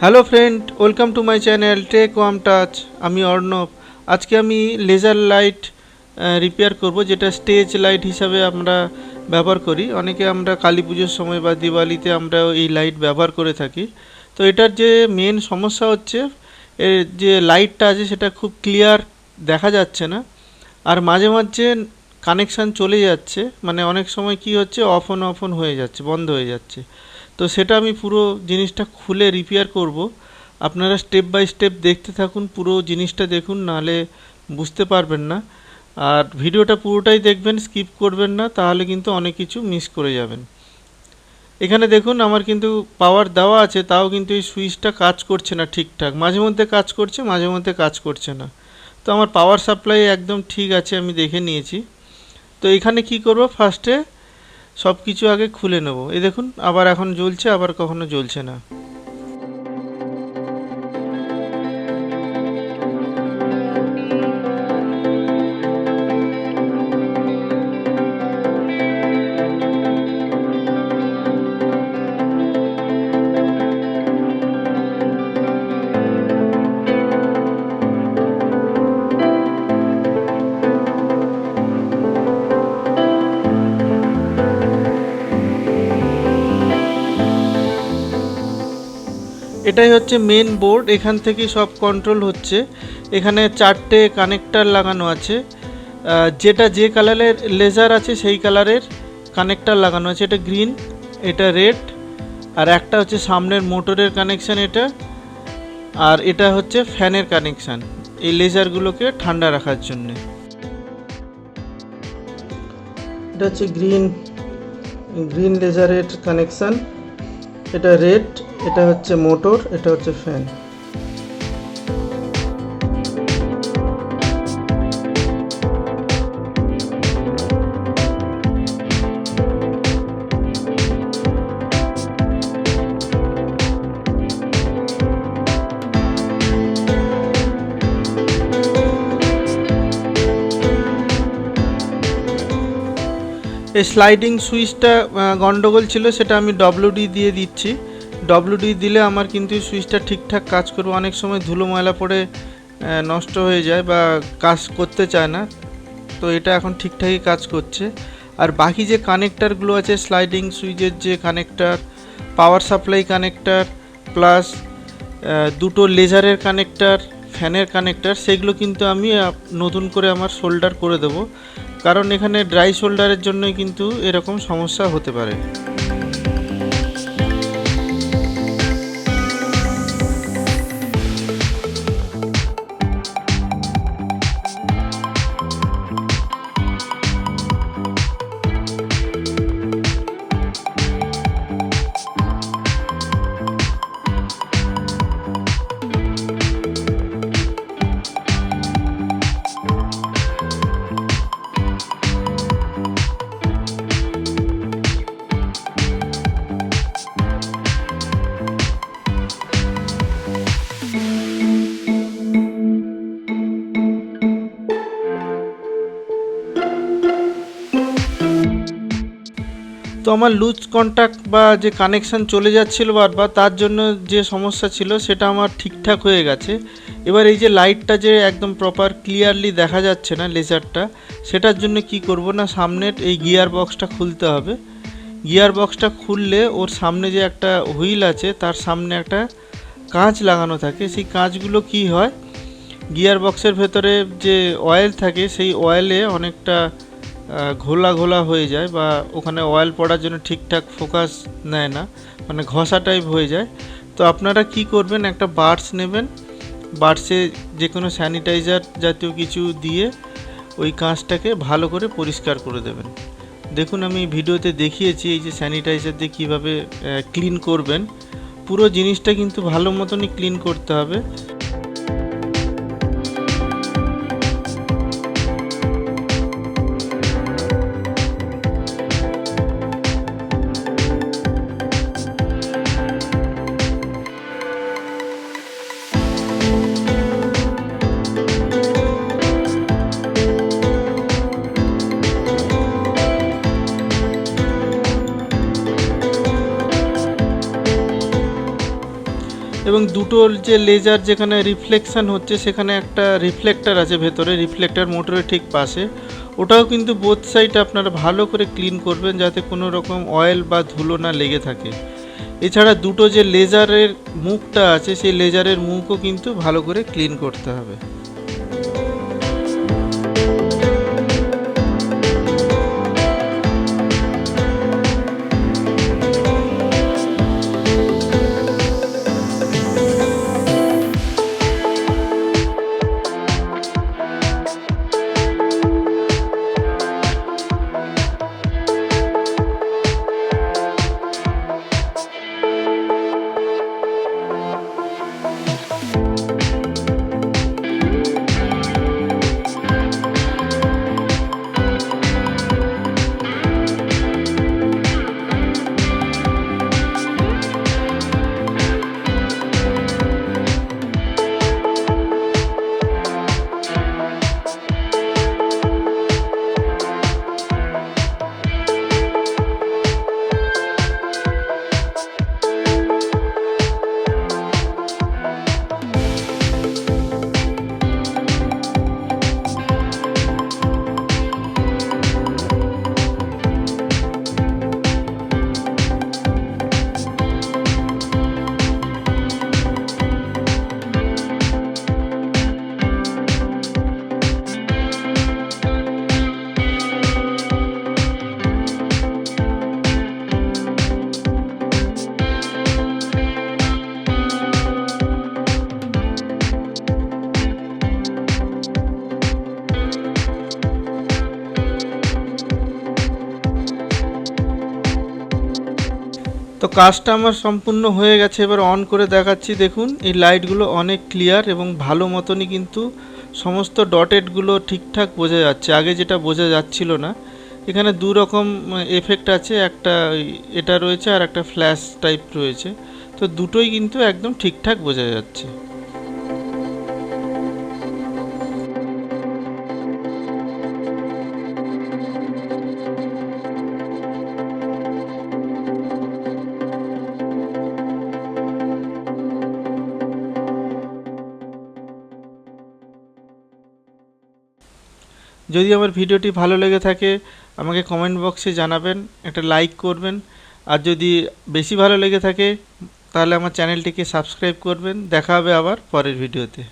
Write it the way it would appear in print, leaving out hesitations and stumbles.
Hello friend, welcome to my channel tech warm touch. আমি অর্ণব। আজকে আমি লেজার লাইট রিপেয়ার করব, যেটা স্টেজ লাইট হিসাবে আমরা ব্যবহার করি। অনেকে আমরা কালী পুজোর সময় বা দিওয়ালিতে আমরা এই লাইট ব্যবহার করে থাকি। তো এটার যে মেন সমস্যা হচ্ছে, এর যে লাইটটা আছে সেটা খুব ক্লিয়ার দেখা যাচ্ছে না, আর মাঝে মাঝে কানেকশান চলে যাচ্ছে। মানে অনেক সময় কি হচ্ছে, অফ অন হয়ে যাচ্ছে, বন্ধ হয়ে যাচ্ছে। তো সেটা আমি পুরো জিনিসটা খুলে রিপেয়ার করব। আপনারা স্টেপ বাই স্টেপ দেখতে থাকুন, পুরো জিনিসটা দেখুন, নাহলে বুঝতে পারবেন না। আর ভিডিওটা পুরোটাই দেখবেন, স্কিপ করবেন না, তাহলে কিন্তু অনেক কিছু মিস করে যাবেন। এখানে দেখুন আমার কিন্তু পাওয়ার দেওয়া আছে, তাও কিন্তু এই সুইচটা কাজ করছে না ঠিকঠাক। মাঝে মধ্যে কাজ করছে, মাঝে মধ্যে কাজ করছে না। তো আমার পাওয়ার সাপ্লাই একদম ঠিক আছে, আমি দেখে নিয়েছি। তো এখানে কি করব, ফার্স্টে সব কিছু আগে খুলে নেব। এই দেখুন আবার এখন জ্বলছে, আবার কখনো জ্বলছে না। এটাই হচ্ছে মেন বোর্ড, এখান থেকেই সব কন্ট্রোল হচ্ছে। এখানে 4টে কানেক্টার লাগানো আছে। যেটা যে কালারের লেজার আছে সেই কালারের কানেক্টার লাগানো আছে। এটা গ্রিন, এটা রেড, আর একটা হচ্ছে সামনের মোটরের কানেকশান এটা, আর এটা হচ্ছে ফ্যানের কানেকশান, এই লেজারগুলোকে ঠান্ডা রাখার জন্যে। এটা হচ্ছে গ্রিন লেজারের কানেকশান, এটা রেড, এটা হচ্ছে মোটর, এটা হচ্ছে ফ্যান। এই স্লাইডিং সুইচটা গন্ডগোল ছিল, সেটা আমি ডব্লিউডি দিয়ে দিচ্ছি। ডব্লিউডি দিলে আমার কিন্তু সুইচটা ঠিকঠাক কাজ করবে। অনেক সময় ধুলো ময়লা পড়ে নষ্ট হয়ে যায় বা কাজ করতে চায় না। তো এটা এখন ঠিকঠাকই কাজ করছে। আর বাকি যে কানেক্টারগুলো আছে, স্লাইডিং সুইচের যে connector, power supply connector, plus দুটো লেজারের কানেক্টার, ফ্যানের কানেক্টার, সেগুলো কিন্তু আমি নতুন করে আমার সোল্ডার করে দেবো। কারণ এখানে ড্রাই সোল্ডারের জন্যই কিন্তু এরকম সমস্যা হতে পারে। তো আমার লুজ কন্ট্যাক্ট বা যে কানেকশান চলে যাচ্ছিলো বারবার, তার জন্য যে সমস্যা ছিল সেটা আমার ঠিকঠাক হয়ে গেছে। এবার এই যে লাইটটা যে একদম প্রপার ক্লিয়ারলি দেখা যাচ্ছে না লেজারটা, সেটার জন্য কি করব না, সামনের এই গিয়ার বক্সটা খুলতে হবে। গিয়ার বক্সটা খুললে ওর সামনে যে একটা হুইল আছে, তার সামনে একটা কাঁচ লাগানো থাকে। সেই কাঁচগুলো কি হয়, গিয়ার বক্সের ভেতরে যে অয়েল থাকে সেই অয়েলে অনেকটা ঘোলা ঘোলা হয়ে যায়, বা ওখানে অয়েল পড়ার জন্য ঠিকঠাক ফোকাস নেয় না, মানে ঘষা টাইপ হয়ে যায়। তো আপনারা কি করবেন, একটা বার্স নেবেন, বার্সে যে কোনো স্যানিটাইজার জাতীয় কিছু দিয়ে ওই কাঁচটাকে ভালো করে পরিষ্কার করে দেবেন। দেখুন আমি ভিডিওতে দেখিয়েছি এই যে স্যানিটাইজার দিয়ে কীভাবে ক্লিন করবেন। পুরো জিনিসটা কিন্তু ভালো মতনই ক্লিন করতে হবে। এবং দুটোর যে লেজার যেখানে রিফ্লেকশন হচ্ছে সেখানে একটা রিফ্লেক্টর আছে ভেতরে, রিফ্লেক্টর মোটরের ঠিক পাশে, ওটাও কিন্তু বোথ সাইড আপনারা ভালো করে ক্লিন করবেন যাতে কোনো রকম অয়েল বা ধুলো না লেগে থাকে। এছাড়া দুটো যে লেজারের মুখটা আছে সেই লেজারের মুখও কিন্তু ভালো করে ক্লিন করতে হবে। তো কাজটা আমার সম্পূর্ণ হয়ে গেছে, এবার অন করে দেখাচ্ছি। দেখুন এই লাইটগুলো অনেক ক্লিয়ার এবং ভালো মতনই কিন্তু সমস্ত ডটেডগুলো ঠিকঠাক বোঝা যাচ্ছে, আগে যেটা বোঝা যাচ্ছিল না। এখানে দু রকম এফেক্ট আছে, একটা এটা রয়েছে আর একটা ফ্ল্যাশ টাইপ রয়েছে, তো দুটোই কিন্তু একদম ঠিকঠাক বোঝা যাচ্ছে। যদি আমার ভিডিওটি ভালো লেগে থাকে আমাকে কমেন্ট বক্সে জানাবেন, একটা লাইক করবেন, আর যদি বেশি ভালো লেগে থাকে তাহলে আমার চ্যানেলটিকে সাবস্ক্রাইব করবেন। দেখা হবে আবার পরের ভিডিওতে।